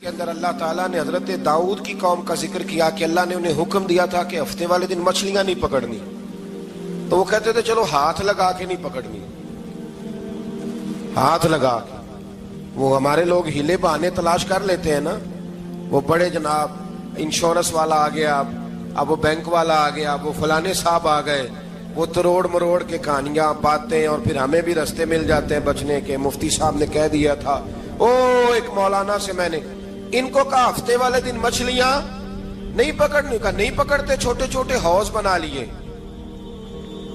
کے اندر اللہ تعالیٰ نے حضرت داؤد کی قوم کا ذکر کیا کہ اللہ نے انہیں حکم دیا تھا کہ ہفتے والے دن مچھلیاں نہیں پکڑنی، تو وہ کہتے تھے چلو ہاتھ لگا کے نہیں پکڑنی، ہاتھ لگا کے۔ وہ ہمارے لوگ ہیلے بہانے تلاش کر لیتے ہیں نا، وہ بڑے جناب انشورنس والا آ گیا، اب وہ بینک والا آ گیا، وہ فلانے صاحب آ گئے، وہ تروڑ مروڑ کے کہانیاں باتیں، اور پھر ہمیں بھی رستے مل جاتے ہیں بچنے کے۔ مفتی صاحب نے کہہ دیا تھا، ایک مولانا سے میں نے ان کو کہا ہفتے والے دن مچھلیاں نہیں پکڑنی، کہا نہیں پکڑتے، چھوٹے چھوٹے حوض بنا لیے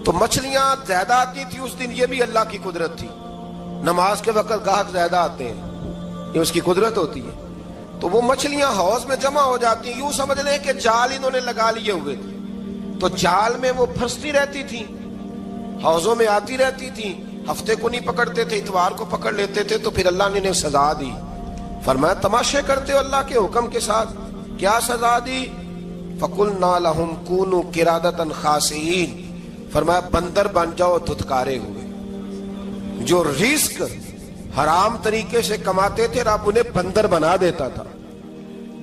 تو مچھلیاں زیادہ آتی تھی اس دن۔ یہ بھی اللہ کی قدرت تھی، نماز کے وقت گاہک زیادہ آتے ہیں، یہ اس کی قدرت ہوتی ہے۔ تو وہ مچھلیاں حوض میں جمع ہو جاتی، یوں سمجھ لیں کہ جال انہوں نے لگا لیے ہوئے تھے، تو جال میں وہ پھنستی رہتی تھی، حوضوں میں آتی رہتی تھی۔ ہفتے کو نہیں پکڑتے تھے، اتوار کو پکڑ لیتے تھے، تو پھر اللہ نے انہیں سزا دی۔ فرمایا تماشے کرتے ہو اللہ کے حکم کے ساتھ، کیا سزا دی؟ فَقُلْنَا لَهُمْ كُونُوا قِرَادَةً خَاسِئِينَ، فرمایا بندر بن جاؤ دھتکارے ہوئے۔ جو رزق حرام طریقے سے کماتے تھے رب انہیں بندر بنا دیتا تھا۔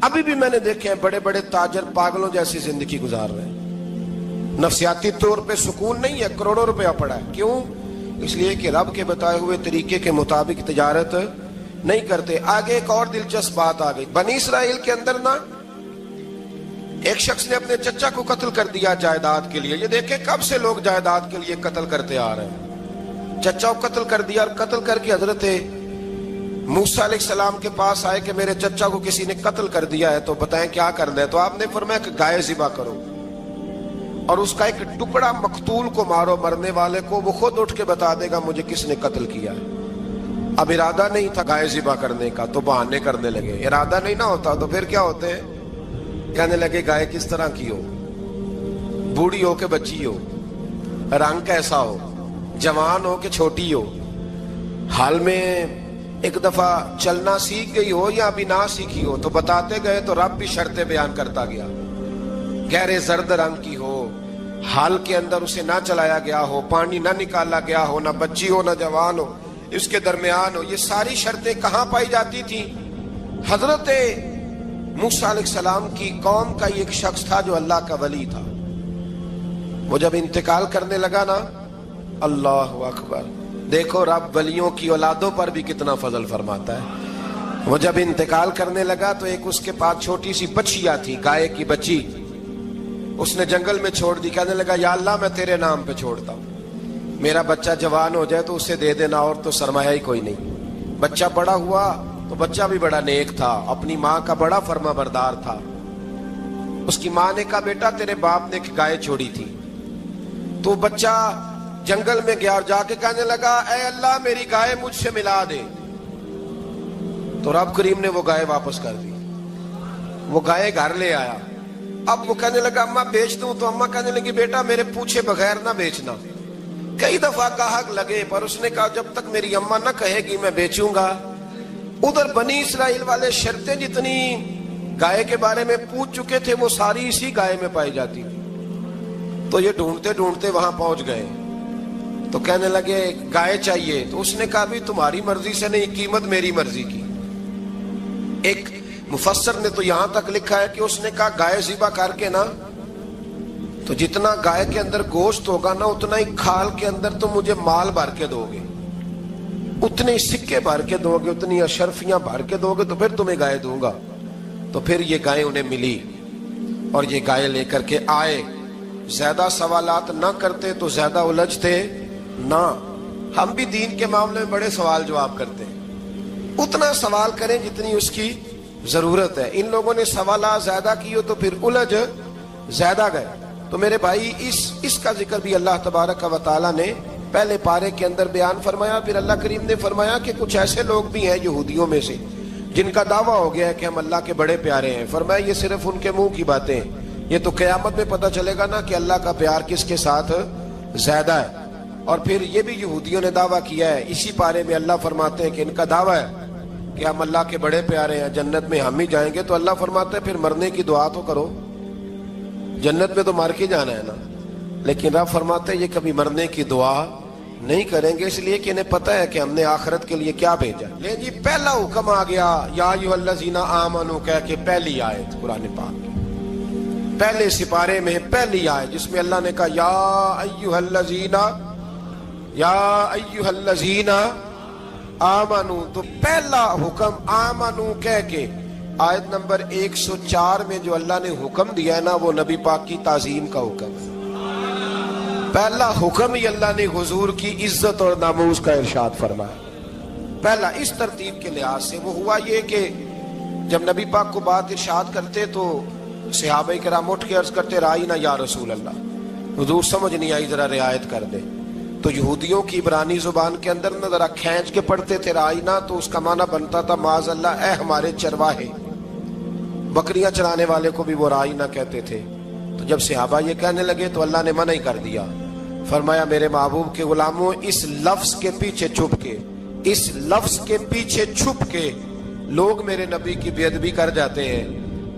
ابھی بھی میں نے دیکھے ہیں بڑے بڑے تاجر پاگلوں جیسی زندگی گزار رہے ہیں، نفسیاتی طور پہ سکون نہیں ہے، کروڑوں روپیہ پڑا ہے۔ کیوں؟ اس لیے کہ رب کے بتائے ہوئے طریقے کے مطابق تجارت نہیں کرتے۔ آگے ایک اور دلچسپ بات آ گئی، بنی اسرائیل کے اندر نا ایک شخص نے اپنے چچا کو قتل کر دیا جائیداد کے لیے۔ یہ دیکھیں کب سے لوگ جائیداد کے لیے قتل کرتے آ رہے ہیں۔ چچا کو قتل کر دیا، اور قتل کر کے حضرت موسیٰ علیہ السلام کے پاس آئے کہ میرے چچا کو کسی نے قتل کر دیا ہے، تو بتائیں کیا کرنا ہے؟ تو آپ نے فرمایا کہ گائے ذبح کرو، اور اس کا ایک ٹکڑا مقتول کو مارو، مرنے والے کو، وہ خود اٹھ کے بتا دے گا مجھے کس نے قتل کیا ہے۔ اب ارادہ نہیں تھا گائے ذبح کرنے کا، تو بہانے کرنے لگے۔ ارادہ نہیں نہ ہوتا تو پھر کیا ہوتے ہیں؟ کہنے لگے گائے کس طرح کی ہو، بوڑھی ہو کہ بچی ہو، رنگ کیسا ہو، جوان ہو کہ چھوٹی ہو، حال میں ایک دفعہ چلنا سیکھ گئی ہو یا ابھی نہ سیکھی ہو، تو بتاتے گئے۔ تو رب بھی شرطیں بیان کرتا گیا، گہرے زرد رنگ کی ہو، حال کے اندر اسے نہ چلایا گیا ہو، پانی نہ نکالا گیا ہو، نہ بچی ہو نہ جوان ہو، اس کے درمیان ہو۔ یہ ساری شرطیں کہاں پائی جاتی تھی؟ حضرت موسیٰ علیہ السلام کی قوم کا ایک شخص تھا جو اللہ کا ولی تھا۔ وہ جب انتقال کرنے لگا نا، اللہ اکبر، دیکھو رب ولیوں کی اولادوں پر بھی کتنا فضل فرماتا ہے۔ وہ جب انتقال کرنے لگا تو ایک اس کے پاس چھوٹی سی بچیا تھی، گائے کی بچی، اس نے جنگل میں چھوڑ دی۔ کہنے لگا یا اللہ میں تیرے نام پہ چھوڑتا ہوں، میرا بچہ جوان ہو جائے تو اسے دے دینا، اور تو سرمایہ ہی کوئی نہیں۔ بچہ بڑا ہوا تو بچہ بھی بڑا نیک تھا، اپنی ماں کا بڑا فرما بردار تھا۔ اس کی ماں نے کہا بیٹا تیرے باپ نے ایک گائے چھوڑی تھی، تو بچہ جنگل میں گیا اور جا کے کہنے لگا اے اللہ میری گائے مجھ سے ملا دے۔ تو رب کریم نے وہ گائے واپس کر دی، وہ گائے گھر لے آیا۔ اب وہ کہنے لگا اماں بیچ دوں، تو اماں کہنے لگی بیٹا میرے پوچھے بغیر نہ بیچنا۔ کئی دفعہ گاہک لگے، پر اس نے کہا جب تک میری اماں نہ کہے گی میں بیچوں گا۔ ادھر بنی اسرائیل والے شرطیں جتنی گائے کے بارے میں پوچھ چکے تھے وہ ساری اسی گائے میں پائی جاتی تھی۔ تو یہ ڈھونڈتے ڈھونڈتے وہاں پہنچ گئے، تو کہنے لگے گائے چاہیے۔ تو اس نے کہا بھی تمہاری مرضی سے نہیں، قیمت میری مرضی کی۔ ایک مفسر نے تو یہاں تک لکھا ہے کہ اس نے کہا گائے ذبح کر کے نا، تو جتنا گائے کے اندر گوشت ہوگا نا اتنا ہی کھال کے اندر تو مجھے مال بھر کے دو گے، اتنے سکے بھر کے دو گے، اتنی اشرفیاں بھر کے دو گے، تو پھر تمہیں گائے دوں گا۔ تو پھر یہ گائے انہیں ملی، اور یہ گائے لے کر کے آئے۔ زیادہ سوالات نہ کرتے تو زیادہ الجھتے نہ۔ ہم بھی دین کے معاملے میں بڑے سوال جواب کرتے ہیں، اتنا سوال کریں جتنی اس کی ضرورت ہے۔ ان لوگوں نے سوالات زیادہ کیے تو پھر الجھ زیادہ گئے۔ تو میرے بھائی اس کا ذکر بھی اللہ تبارک و تعالیٰ نے پہلے پارے کے اندر بیان فرمایا۔ پھر اللہ کریم نے فرمایا کہ کچھ ایسے لوگ بھی ہیں یہودیوں میں سے جن کا دعویٰ ہو گیا ہے کہ ہم اللہ کے بڑے پیارے ہیں۔ فرمایا یہ صرف ان کے منہ کی باتیں ہیں، یہ تو قیامت میں پتہ چلے گا نا کہ اللہ کا پیار کس کے ساتھ زیادہ ہے۔ اور پھر یہ بھی یہودیوں نے دعویٰ کیا ہے، اسی پارے میں اللہ فرماتے ہیں کہ ان کا دعویٰ ہے کہ ہم اللہ کے بڑے پیارے ہیں، جنت میں ہم ہی جائیں گے۔ تو اللہ فرماتا ہے پھر مرنے کی دعا تو کرو، جنت میں تو مار کے جانا ہے نا۔ لیکن رب فرماتے ہیں یہ کبھی مرنے کی دعا نہیں کریں گے، اس لیے کہ انہیں پتہ ہے کہ ہم نے آخرت کے لیے کیا بھیجا۔ لے جی پہلا حکم آ گیا یا ایھا الذین آمنوا کہہ کے، پہلی آیت قرآن پاک پہلے سپارے میں پہلی آیت جس میں اللہ نے کہا یا ایھا الذین آمنوا، تو پہلا حکم آمنوا کہہ کے آیت نمبر 104 میں جو اللہ نے حکم دیا ہے نا، وہ نبی پاک کی تعظیم کا حکم ہے۔ پہلا حکم ہی اللہ نے حضور کی عزت اور ناموس کا ارشاد فرمایا، پہلا اس ترتیب کے لحاظ سے۔ وہ ہوا یہ کہ جب نبی پاک کو بات ارشاد کرتے تو صحابہ کرام اٹھ کے عرض کرتے رائینا یا رسول اللہ، حضور سمجھ نہیں آئی ذرا رعایت کر دے۔ تو یہودیوں کی عبرانی زبان کے اندر نہ ذرا کھینچ کے پڑھتے تھے رائینا، تو اس کا معنی بنتا تھا معاذ اللہ اے ہمارے چرواہے، بکریاں چرانے والے کو بھی وہ رائینا کہتے تھے۔ تو جب صحابہ یہ کہنے لگے تو اللہ نے منع ہی کر دیا، فرمایا میرے محبوب کے غلاموں، اس لفظ کے پیچھے چھپ کے، اس لفظ کے پیچھے چھپ کے لوگ میرے نبی کی بے ادبی کر جاتے ہیں،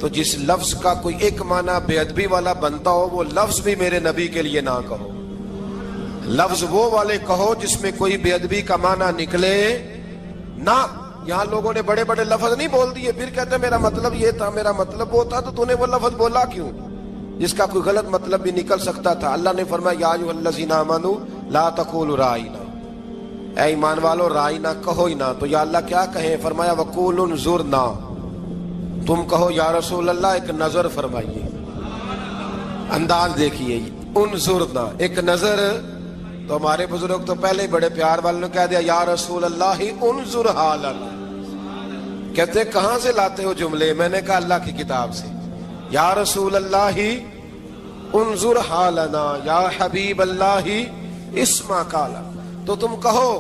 تو جس لفظ کا کوئی ایک معنی بے ادبی والا بنتا ہو وہ لفظ بھی میرے نبی کے لیے نہ کہو، لفظ وہ والے کہو جس میں کوئی بے ادبی کا معنی نکلے نہ۔ یہاں لوگوں نے بڑے بڑے لفظ نہیں بول دیے، پھر کہتے ہیں میرا مطلب یہ تھا، میرا مطلب وہ تھا، تو تو نے وہ لفظ بولا کیوں جس کا کوئی غلط مطلب بھی نکل سکتا تھا۔ اللہ نے فرمایا یا ایھا الذین آمنوا لا تقولوا رائینا، اے ایمان والو رائینا کہو ہی نہ۔ تو یا اللہ کیا کہیں؟ فرمایا وقولوا انظرنا، تم کہو یا رسول اللہ ایک نظر فرمائیے، انداز دیکھیے، انظرنا ایک نظر۔ تو ہمارے بزرگ تو پہلے ہی بڑے پیار والوں نے کہہ دیا یا رسول اللہ انظر حالنا، کہتے کہاں سے لاتے ہو جملے؟ میں نے کہا اللہ کی کتاب سے، یا رسول اللہ انظر حالنا یا حبیب اللہ اسمع قالا، تو تم کہو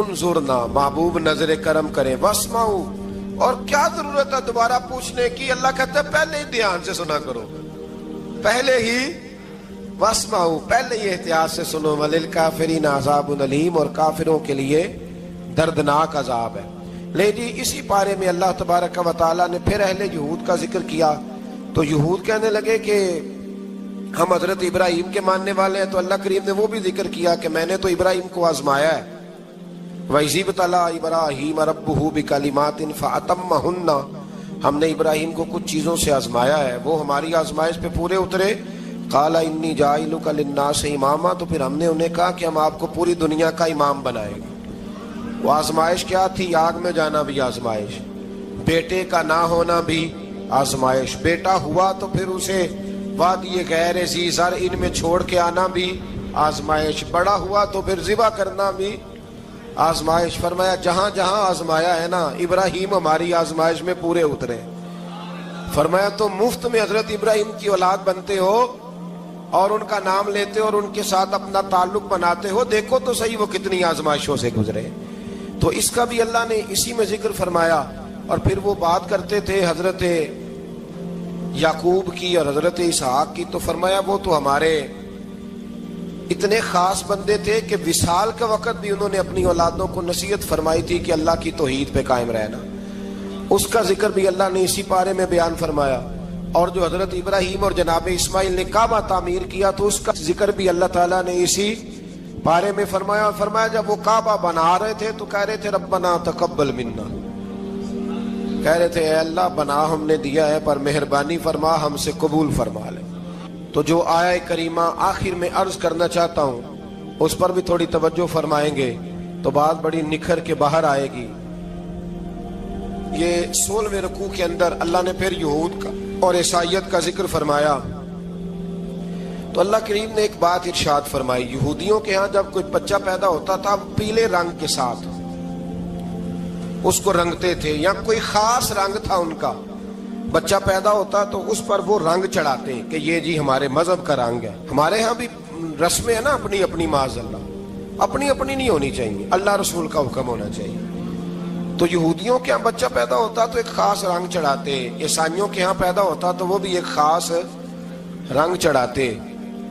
انظرنا، محبوب نظر کرم کرے، واسمعوا، اور کیا ضرورت ہے دوبارہ پوچھنے کی؟ اللہ کہتا ہے پہلے ہی دھیان سے سنا کرو، پہلے ہی واسمعوا، پہلے ہی احتیاط سے سنو، وللکافرین عذاب علیم، اور کافروں کے لیے دردناک عذاب ہے۔ لے جی اسی پارے میں اللہ تبارک و تعالیٰ نے پھر اہل یہود کا ذکر کیا، تو یہود کہنے لگے کہ ہم حضرت ابراہیم کے ماننے والے ہیں، تو اللہ کریم نے وہ بھی ذکر کیا کہ میں نے تو ابراہیم کو آزمایا ہے، وَإِذِ ابْتَلَىٰ إِبْرَاهِيمَ رَبُّهُ بِكَلِمَاتٍ فَأَتَمَّهُنَّ، ہم نے ابراہیم کو کچھ چیزوں سے آزمایا ہے، وہ ہماری آزمائش پہ پورے اترے۔ قَالَ إِنِّي جَاعِلُكَ لِلنَّاسِ إِمَامًا، تو پھر ہم نے انہیں کہا کہ ہم آپ کو پوری دنیا کا امام بنائیں گے۔ وہ آزمائش کیا تھی؟ آگ میں جانا بھی آزمائش، بیٹے کا نہ ہونا بھی آزمائش، بیٹا ہوا تو پھر اسے وادی غیر ذی زرع میں چھوڑ کے آنا بھی آزمائش، بڑا ہوا تو پھر ذبح کرنا بھی آزمائش۔ فرمایا جہاں جہاں آزمایا ہے نا، ابراہیم ہماری آزمائش میں پورے اترے۔ فرمایا تو مفت میں حضرت ابراہیم کی اولاد بنتے ہو اور ان کا نام لیتے ہو اور ان کے ساتھ اپنا تعلق بناتے ہو، دیکھو تو صحیح وہ کتنی آزمائشوں سے گزرے۔ تو اس کا بھی اللہ نے اسی میں ذکر فرمایا۔ اور پھر وہ بات کرتے تھے حضرت یعقوب کی اور حضرت اسحاق کی، تو فرمایا وہ تو ہمارے اتنے خاص بندے تھے کہ وصال کے وقت بھی انہوں نے اپنی اولادوں کو نصیحت فرمائی تھی کہ اللہ کی توحید پہ قائم رہنا، اس کا ذکر بھی اللہ نے اسی پارے میں بیان فرمایا۔ اور جو حضرت ابراہیم اور جناب اسماعیل نے کعبہ تعمیر کیا تو اس کا ذکر بھی اللہ تعالیٰ نے اسی پارے میں فرمایا۔ فرمایا جب وہ کعبہ بنا رہے تھے تو کہہ رہے تھے ربنا تقبل منا، کہہ رہے تھے اے اللہ بنا ہم نے دیا ہے پر مہربانی فرما ہم سے قبول فرما لے۔ تو جو آیہ کریمہ آخر میں عرض کرنا چاہتا ہوں اس پر بھی تھوڑی توجہ فرمائیں گے تو بات بڑی نکھر کے باہر آئے گی۔ یہ 16ویں رکوع کے اندر اللہ نے پھر یہود کا اور عیسائیت کا ذکر فرمایا، تو اللہ کریم نے ایک بات ارشاد فرمائی۔ یہودیوں کے ہاں جب کوئی بچہ پیدا ہوتا تھا پیلے رنگ کے ساتھ اس کو رنگتے تھے، یا کوئی خاص رنگ تھا ان کا، بچہ پیدا ہوتا تو اس پر وہ رنگ چڑھاتے کہ یہ جی ہمارے مذہب کا رنگ ہے۔ ہمارے ہاں بھی رسمیں ہیں نا اپنی اپنی، معاذ اللہ اپنی اپنی نہیں ہونی چاہیے، اللہ رسول کا حکم ہونا چاہیے۔ تو یہودیوں کے ہاں بچہ پیدا ہوتا تو ایک خاص رنگ چڑھاتے، عیسائیوں کے ہاں پیدا ہوتا تو وہ بھی ایک خاص رنگ چڑھاتے۔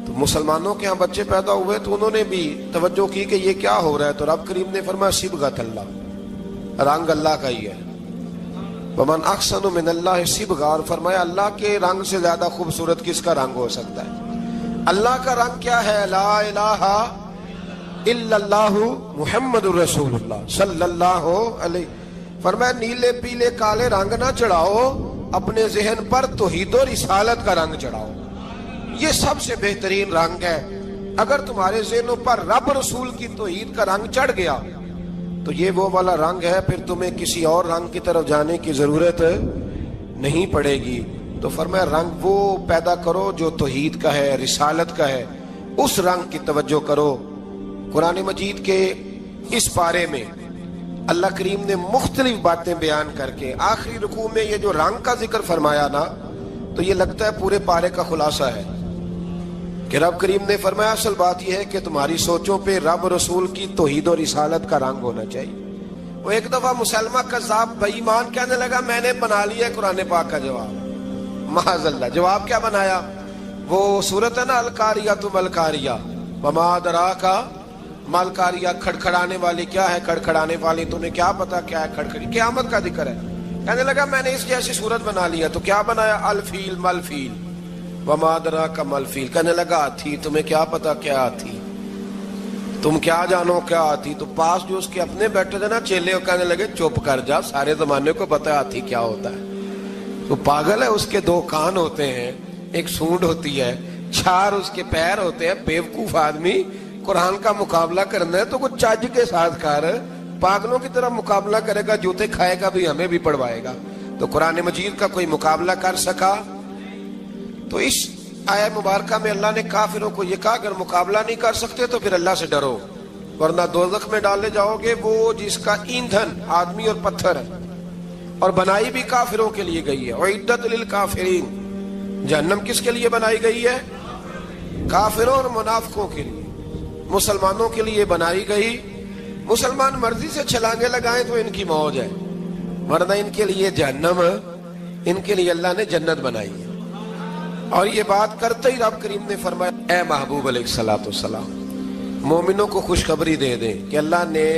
تو مسلمانوں کے ہاں بچے پیدا ہوئے تو انہوں نے بھی توجہ کی کہ یہ کیا ہو رہا ہے، تو رب کریم نے فرمایا صبغۃ اللہ، رنگ اللہ کا ہی ہے۔ ومن احسن من اللہ صبغۃ، اور فرمایا اللہ کے رنگ سے زیادہ خوبصورت کس کا رنگ ہو سکتا ہے؟ اللہ کا رنگ کیا ہے؟ لا الہ الا اللہ محمد الرسول اللہ صلی اللہ علیہ. فرمایا نیلے پیلے کالے رنگ نہ چڑھاؤ، اپنے ذہن پر توحید و رسالت کا رنگ چڑھاؤ. یہ سب سے بہترین رنگ ہے. اگر تمہارے ذہنوں پر رب رسول کی توحید کا رنگ چڑھ گیا تو یہ وہ والا رنگ ہے، پھر تمہیں کسی اور رنگ کی طرف جانے کی ضرورت نہیں پڑے گی. تو فرمایا رنگ وہ پیدا کرو جو توحید کا ہے، رسالت کا ہے، اس رنگ کی توجہ کرو. قرآن مجید کے اس پارے میں اللہ کریم نے مختلف باتیں بیان کر کے آخری رکوع میں یہ جو رنگ کا ذکر فرمایا نا، تو یہ لگتا ہے پورے پارے کا خلاصہ ہے کہ رب کریم نے فرمایا اصل بات یہ ہے کہ تمہاری سوچوں پہ رب رسول کی توحید و رسالت کا رنگ ہونا چاہیے. وہ ایک دفعہ مسلمہ کذاب بے ایمان کہنے لگا میں نے بنا لیا قرآن پاک کا جواب. معاذ اللہ. جواب کیا بنایا؟ وہ سورت ہے نا القاریہ ملقاریہ وما ادراک ملقاریہ، کھڑکھڑانے والی کیا ہے، کھڑکھڑانے والی تمہیں کیا پتا کیا ہے کھڑکھڑی، قیامت کا ذکر ہے. کہنے لگا میں نے اس جیسی صورت بنا لیا. تو کیا بنایا؟ الفیل ملفیل وما ادراک ملفیل. کہنے لگا ہاتھی، تمہیں کیا پتا کیا ہاتھی، تم کیا جانو کیا ہاتھی. تو پاس جو اس کے اپنے بیٹھے تھے نا چیلے، کہنے لگے چپ کر جا، سارے زمانے کو پتا ہے ہاتھی کیا ہوتا ہے. تو پاگل ہے، اس کے دو کان ہوتے ہیں، ایک سونڈ ہوتی ہے، چار اس کے پیر ہوتے ہیں. بیوقوف آدمی قرآن کا مقابلہ کرنا ہے تو کچھ چج کے ساتھ کر. پاگلوں کی طرح مقابلہ کرے گا، جوتے کھائے گا بھی ہمیں بھی پڑھوائے گا. تو قرآن مجید کا کوئی مقابلہ کر سکا؟ تو اس آیہ مبارکہ میں اللہ نے کافروں کو یہ کہا اگر مقابلہ نہیں کر سکتے تو پھر اللہ سے ڈرو، ورنہ دوزخ میں ڈالے جاؤ گے، وہ جس کا ایندھن آدمی اور پتھر ہے، اور بنائی بھی کافروں کے لیے گئی ہے. اعدت للکافرین. جہنم کس کے لیے بنائی گئی ہے؟ کافروں اور منافقوں کے لیے. مسلمانوں کے لیے بنائی گئی. مسلمان مرضی سے چھلانگے لگائیں تو ان کی موج ہے، ورنہ ان کے لیے جہنم، ان کے لیے اللہ نے جنت بنائی ہے. اور یہ بات کرتے ہی رب کریم نے فرمایا اے محبوب علیہ الصلوۃ والسلام، مومنوں کو خوشخبری دے دیں کہ اللہ نے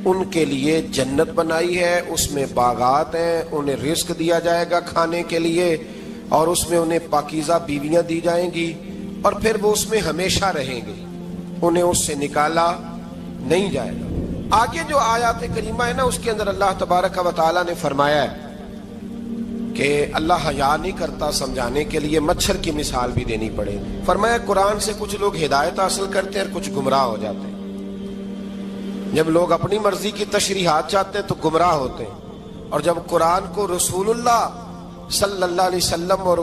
ان کے لیے جنت بنائی ہے، اس میں باغات ہیں، انہیں رزق دیا جائے گا کھانے کے لیے، اور اس میں انہیں پاکیزہ بیویاں دی جائیں گی، اور پھر وہ اس میں ہمیشہ رہیں گے، انہیں اس سے نکالا نہیں جائے گا. آگے جو آیات کریمہ ہے نا، اس کے اندر اللہ تبارک و تعالیٰ نے فرمایا ہے کہ اللہ حیا نہیں کرتا سمجھانے کے لیے مچھر کی مثال بھی دینی پڑے. فرمایا قرآن سے کچھ لوگ ہدایت حاصل کرتے ہیں اور کچھ گمراہ ہو جاتے ہیں. جب لوگ اپنی مرضی کی تشریحات چاہتے ہیں تو گمراہ ہوتے ہیں، اور جب قرآن کو رسول اللہ صلی اللہ علیہ وسلم اور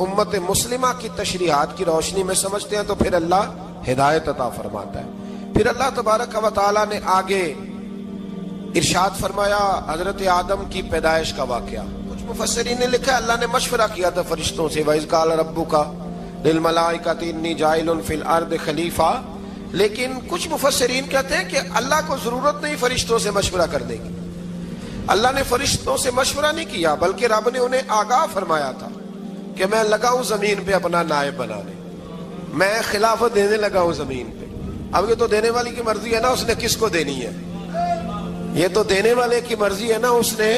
امت مسلمہ کی تشریحات کی روشنی میں سمجھتے ہیں تو پھر اللہ ہدایت عطا فرماتا ہے. پھر اللہ تبارک و تعالیٰ نے آگے ارشاد فرمایا حضرت آدم کی پیدائش کا واقعہ. کچھ مفسرین نے لکھا اللہ نے مشورہ کیا تھا فرشتوں سے، وَإِذْ قَالَ رَبُّكَ لِلْمَلَائِكَةِ إِنِّي جَاعِلٌ فِي الْأَرْضِ خَلِيفَةً. لیکن کچھ مفسرین کہتے ہیں کہ اللہ کو ضرورت نہیں فرشتوں سے مشورہ کرنے کی. اللہ نے فرشتوں سے مشورہ نہیں کیا، بلکہ رب نے انہیں آگاہ فرمایا تھا کہ میں لگا ہوں زمین پہ اپنا نائب بنانے، میں خلافت دینے لگا ہوں زمین پہ. اب یہ تو دینے والی کی مرضی ہے نا اس نے کس کو دینی ہے، یہ تو دینے والے کی مرضی ہے نا اس نے.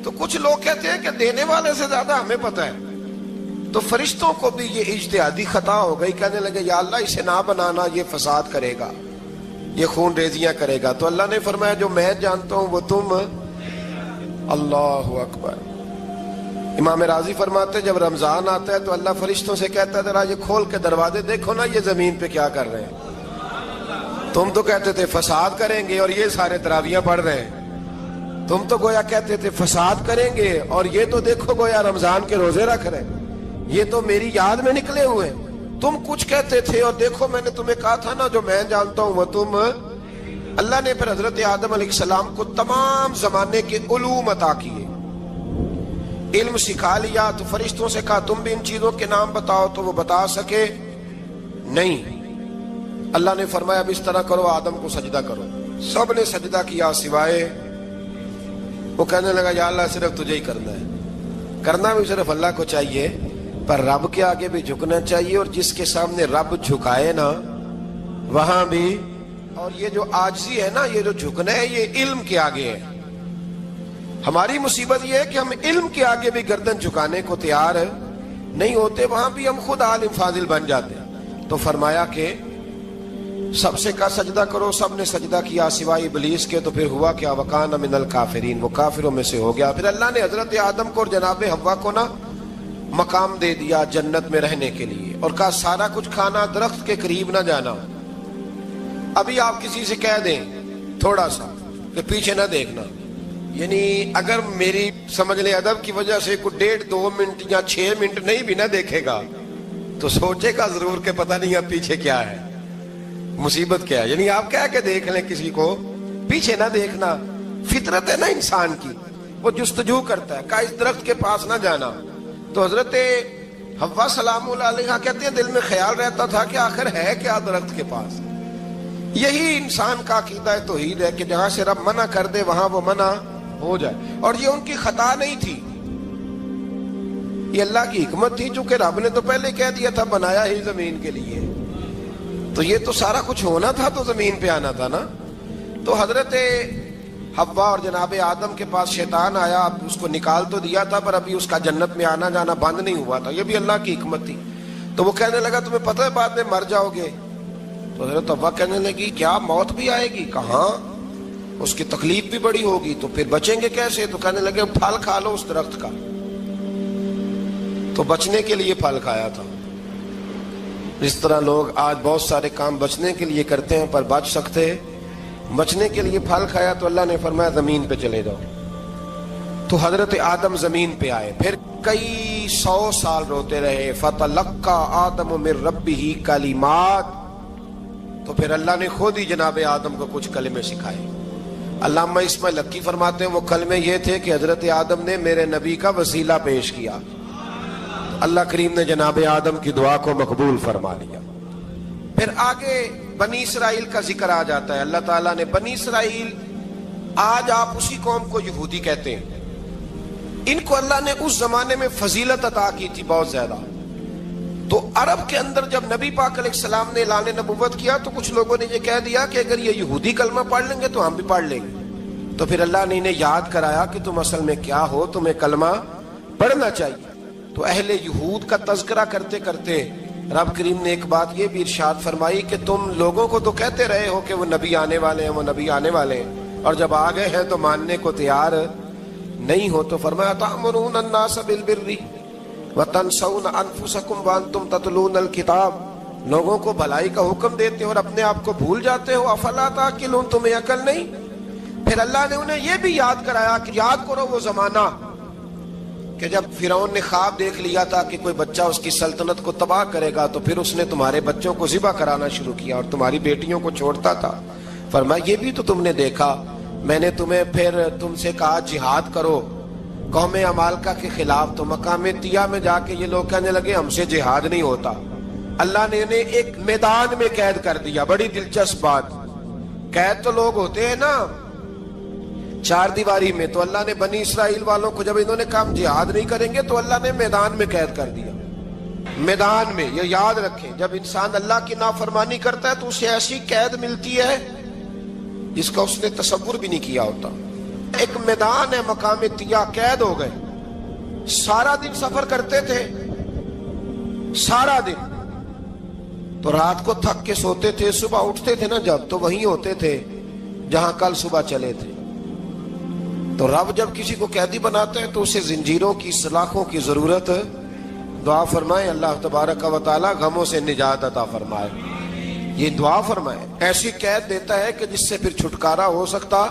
تو کچھ لوگ کہتے ہیں کہ دینے والے سے زیادہ ہمیں پتہ ہے. تو فرشتوں کو بھی یہ اجتہادی خطا ہو گئی، کہنے لگے یا اللہ اسے نہ بنانا، یہ فساد کرے گا، یہ خون ریزیاں کرے گا. تو اللہ نے فرمایا جو میں جانتا ہوں وہ تم. اللہ اکبر. امام راضی فرماتے جب رمضان آتا ہے تو اللہ فرشتوں سے کہتا ہے ذرا یہ کھول کے دروازے دیکھو نا یہ زمین پہ کیا کر رہے ہیں. تم تو کہتے تھے فساد کریں گے اور یہ سارے تراویحیں پڑھ رہے ہیں. تم تو گویا کہتے تھے فساد کریں گے اور یہ تو دیکھو گویا رمضان کے روزے رکھ رہے ہیں، یہ تو میری یاد میں نکلے ہوئے. تم کچھ کہتے تھے اور دیکھو میں نے تمہیں کہا تھا نا جو میں جانتا ہوں وہ تم. اللہ نے پھر حضرت آدم علیہ السلام کو تمام زمانے کے علوم عطا کیے، علم سکھا لیا. تو فرشتوں سے کہا تم بھی ان چیزوں کے نام بتاؤ، تو وہ بتا سکے نہیں. اللہ نے فرمایا اب اس طرح کرو آدم کو سجدہ کرو. سب نے سجدہ کیا سوائے وہ. کہنے لگا یا اللہ صرف تجھے ہی کرنا ہے، کرنا بھی صرف اللہ کو چاہیے، پر رب کے آگے بھی جھکنا چاہیے، اور جس کے سامنے رب جھکائے نا وہاں بھی. اور یہ جو عاجزی ہے نا، یہ جو جھکنا ہے یہ علم کے آگے ہے. ہماری مصیبت یہ ہے کہ ہم علم کے آگے بھی گردن جھکانے کو تیار نہیں ہوتے، وہاں بھی ہم خود عالم فاضل بن جاتے ہیں. تو فرمایا کہ سب سے کہا سجدہ کرو، سب نے سجدہ کیا سوائے ابلیس کے، تو پھر ہوا کیا؟ وَكَانَ مِنَ الْكَافِرِينَ، وہ کافروں میں سے ہو گیا۔ پھر اللہ نے حضرت آدم کو اور جناب حوا کو نا مقام دے دیا جنت میں رہنے کے لیے، اور کہا سارا کچھ کھانا، درخت کے قریب نہ جانا۔ ابھی آپ کسی سے کہہ دیں تھوڑا سا کہ پیچھے نہ دیکھنا، یعنی اگر میری سمجھ لیں ادب کی وجہ سے کوئی 1.5-2 منٹ یا 6 منٹ نہیں بھی نہ دیکھے گا تو سوچے گا ضرور کہ پتہ نہیں اب پیچھے کیا ہے، مصیبت کیا ہے۔ یعنی آپ کہہ کے دیکھ لیں کسی کو، پیچھے نہ دیکھنا، فطرت ہے نا انسان کی، وہ جستجو کرتا ہے، کہا اس درخت کے پاس نہ جانا۔ تو حضرت حوا سلام اللہ علیہا کہتے ہیں دل میں خیال رہتا تھا کہ آخر ہے کیا درخت کے پاس۔ یہی انسان کا عقیدہ توحید ہے کہ جہاں سے رب منع کر دے وہاں وہ منع ہو جائے، اور یہ ان کی خطا نہیں تھی، یہ اللہ کی حکمت تھی، چونکہ رب نے تو پہلے کہہ دیا تھا بنایا ہی زمین کے لیے، تو یہ تو سارا کچھ ہونا تھا تو زمین پہ آنا تھا نا۔ تو حضرت حوا اور جناب آدم کے پاس شیطان آیا، اب اس کو نکال تو دیا تھا پر ابھی اس کا جنت میں آنا جانا بند نہیں ہوا تھا، یہ بھی اللہ کی حکمت تھی۔ تو وہ کہنے لگا تمہیں پتہ ہے بعد میں مر جاؤ گے؟ تو حضرت حوا کہنے لگی کیا موت بھی آئے گی؟ کہاں، اس کی تکلیف بھی بڑی ہوگی، تو پھر بچیں گے کیسے؟ تو کہنے لگے پھل کھا لو اس درخت کا، تو بچنے کے لیے پھل کھایا تھا۔ اس طرح لوگ آج بہت سارے کام بچنے کے لیے کرتے ہیں پر بچ سکتے، بچنے کے لیے پھل کھایا تو اللہ نے فرمایا زمین پہ چلے جاؤ۔ تو حضرت آدم زمین پہ آئے، پھر کئی 100 سال روتے رہے۔ فَتَلَقَّى آدَمُ مِن رَبِّهِ کَلِمَاتٍ، تو پھر اللہ نے خود ہی جناب آدم کو کچھ کلمے سکھائے۔ علامہ اسماعیل حقی فرماتے ہیں وہ کلمے یہ تھے کہ حضرت آدم نے میرے نبی کا وسیلہ پیش کیا، اللہ کریم نے جناب آدم کی دعا کو مقبول فرما لیا۔ پھر آگے بنی اسرائیل کا ذکر آ جاتا ہے۔ اللہ تعالیٰ نے بنی اسرائیل، آج آپ اسی قوم کو یہودی کہتے ہیں، ان کو اللہ نے اس زمانے میں فضیلت عطا کی تھی بہت زیادہ۔ تو عرب کے اندر جب نبی پاک علیہ السلام نے اعلان نبوت کیا تو کچھ لوگوں نے یہ کہہ دیا کہ اگر یہ یہودی کلمہ پڑھ لیں گے تو ہم بھی پڑھ لیں گے۔ تو پھر اللہ نے انہیں یاد کرایا کہ تم اصل میں کیا ہو، تمہیں کلمہ پڑھنا چاہیے۔ تو اہل یہود کا تذکرہ کرتے کرتے رب کریم نے ایک بات یہ بھی ارشاد فرمائی کہ تم لوگوں کو تو کہتے رہے ہو کہ وہ نبی آنے والے ہیں، وہ نبی آنے والے ہیں، اور جب آ گئے ہیں تو ماننے کو تیار نہیں ہو۔ تو فرمایا تأمرون الناس بالبر وتنسون انفسکم وانتم تتلون الکتاب، لوگوں کو بھلائی کا حکم دیتے ہو اور اپنے آپ کو بھول جاتے ہو، افلا تعقلون، تمہیں عقل نہیں؟ پھر اللہ نے انہیں یہ بھی یاد کرایا کہ یاد کرو وہ زمانہ کہ جب فرعون نے خواب دیکھ لیا تھا کہ کوئی بچہ اس کی سلطنت کو تباہ کرے گا، تو پھر اس نے تمہارے بچوں کو ذبح کرانا شروع کیا اور تمہاری بیٹیوں کو چھوڑتا تھا۔ فرمایا یہ بھی تو تم نے دیکھا، میں نے تمہیں پھر تم سے کہا جہاد کرو قوم عمالقہ کے خلاف، تو مقام طیہ میں جا کے یہ لوگ کہنے لگے ہم سے جہاد نہیں ہوتا۔ اللہ نے انہیں ایک میدان میں قید کر دیا۔ بڑی دلچسپ بات، قید تو لوگ ہوتے ہیں نا چار دیواری میں، تو اللہ نے بنی اسرائیل والوں کو جب انہوں نے کہا ہم جہاد نہیں کریں گے تو اللہ نے میدان میں قید کر دیا۔ میدان میں، یہ یاد رکھیں، جب انسان اللہ کی نافرمانی کرتا ہے تو اسے ایسی قید ملتی ہے جس کا اس نے تصور بھی نہیں کیا ہوتا۔ ایک میدان ہے مقام طیہ، قید ہو گئے، سارا دن سفر کرتے تھے، سارا دن، تو رات کو تھک کے سوتے تھے، صبح اٹھتے تھے نا جب، تو وہیں ہوتے تھے جہاں کل صبح چلے تھے۔ تو رب جب کسی کو قیدی بناتا ہے تو اسے زنجیروں کی، سلاخوں کی ضرورت، دعا فرمائے اللہ تبارک و تعالی غموں سے نجات عطا فرمائے، یہ دعا فرمائے۔ ایسی قید دیتا ہے کہ جس سے پھر چھٹکارا ہو سکتا۔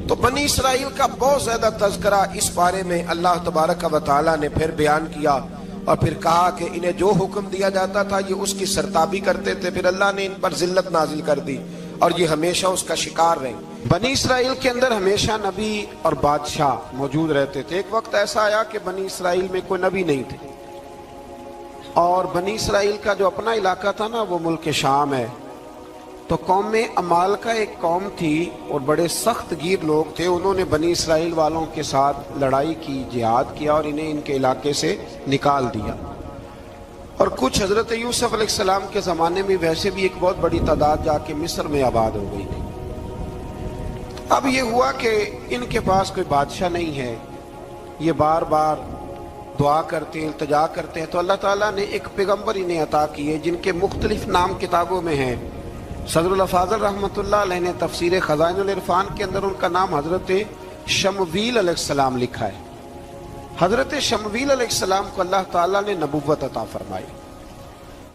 تو بنی اسرائیل کا بہت زیادہ تذکرہ اس بارے میں اللہ تبارک و تعالی نے پھر بیان کیا، اور پھر کہا کہ انہیں جو حکم دیا جاتا تھا یہ اس کی سرتابی کرتے تھے، پھر اللہ نے ان پر ذلت نازل کر دی اور یہ ہمیشہ اس کا شکار رہے۔ بنی اسرائیل کے اندر ہمیشہ نبی اور بادشاہ موجود رہتے تھے۔ ایک وقت ایسا آیا کہ بنی اسرائیل میں کوئی نبی نہیں تھے، اور بنی اسرائیل کا جو اپنا علاقہ تھا نا وہ ملک شام ہے، تو قوم عمالقہ ایک قوم تھی اور بڑے سخت گیر لوگ تھے، انہوں نے بنی اسرائیل والوں کے ساتھ لڑائی کی، جہاد کیا اور انہیں ان کے علاقے سے نکال دیا۔ اور کچھ حضرت یوسف علیہ السلام کے زمانے میں ویسے بھی ایک بہت بڑی تعداد جا کے مصر میں آباد ہو گئی تھی۔ اب یہ ہوا کہ ان کے پاس کوئی بادشاہ نہیں ہے، یہ بار بار دعا کرتے ہیں، التجا کرتے ہیں، تو اللہ تعالیٰ نے ایک پیغمبر انہیں عطا کیے جن کے مختلف نام کتابوں میں ہیں۔ صدر الافاضل رحمۃ اللہ علیہ نے تفسیر خزائن العرفان کے اندر ان کا نام حضرت شمویل علیہ السلام لکھا ہے۔ حضرت شمویل علیہ السلام کو اللہ تعالیٰ نے نبوت عطا فرمائی۔